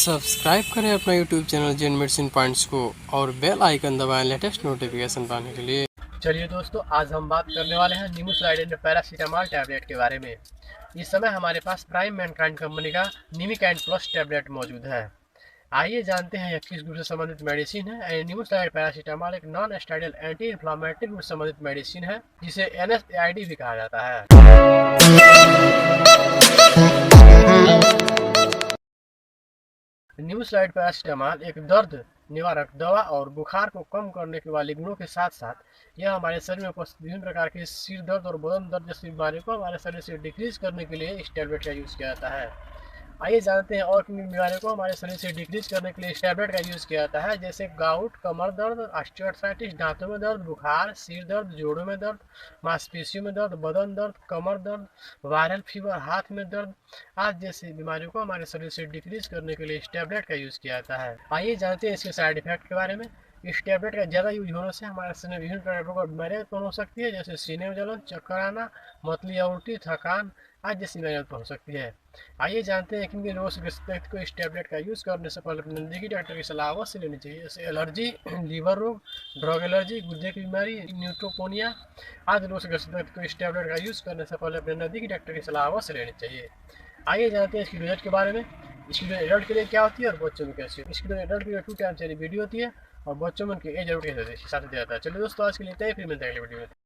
Subscribe करें अपना YouTube channel जेन medicine points को और बेल आइकन दबाएं लेटेस्ट नोटिफिकेशन पाने के लिए। चलिए दोस्तों, आज हम बात करने वाले हैं निमोसाइड पैरासीटामॉल टैबलेट के बारे में। इस समय हमारे पास प्राइम मैनकाइंड कंपनी का निमिकाइंड प्लस टैबलेट मौजूद है। आइए जानते हैं यह किस ग्रुप से संबंधित मेडिसिन है। निमोसाइड पैरासीटामॉल एक non steroidal anti inflammatory group से संबंधित मेडिसिन है, जिसे NSAID भी कहा जाता है। निमोसाइड पैरासीटामॉल एक दर्द निवारक दवा और बुखार को कम करने के वाले गुणों के साथ साथ यह हमारे शरीर में उपस्थित विभिन्न प्रकार के सिर दर्द और बदन दर्द जैसी बीमारियों को हमारे शरीर से डिक्रीज करने के लिए इस टैबलेट का यूज़ किया जाता है। आइए जानते हैं और किन बीमारियों को हमारे शरीर से डिक्रीज करने के लिए इस टैबलेट का यूज़ किया जाता है, जैसे गाउट, कमर दर्द, ऑस्टियोआर्थराइटिस, दांतों में दर्द, बुखार, सिर दर्द, जोड़ों में दर्द, मांसपेशियों में दर्द, बदन दर्द, कमर दर्द, वायरल फीवर, हाथ में दर्द आदि जैसी बीमारियों को हमारे शरीर से डिक्रीज करने के लिए इस टैबलेट का यूज़ किया जाता है। आइए जानते हैं इसके साइड इफेक्ट के बारे में। इस टैबलेट का ज़्यादा यूज होने से हमारे शरीर में विभिन्न प्रकार की बीमारियाँ उत्पन्न हो सकती है, जैसे सीने में जलन, चक्कर आना, मतली या उल्टी, थकान आदि जैसी बीमारियाँ उत्पन्न हो सकती है। आइए जानते हैं किन किन रोगों से ग्रस्त व्यक्ति को इस टैबलेट का यूज़ करने से पहले अपने नज़दीकी डॉक्टर की सलाह अवश्य लेनी चाहिए, जैसे एलर्जी, लीवर रोग, ड्रग एलर्जी, गुर्दे की बीमारी, न्यूट्रोपोनिया आदि रोगों से ग्रस्त व्यक्ति को इस टैबलेट का यूज़ करने से पहले अपने नज़दीकी डॉक्टर की सलाह अवश्य लेनी चाहिए। आइए जानते हैं इसकी डोजेज के बारे में। इसकी डोज एडल्ट के लिए क्या होती है और बच्चों में कैसी है। इसकी डोज एडल्ट के लिए 2 टाइम्स वीडियो होती है और बच्चों में उनकी एज आउट के हिसाब से दिया जाता है। चलिए दोस्तों, आज के लिए इतना ही, फिर मिलते हैं अगली वीडियो में।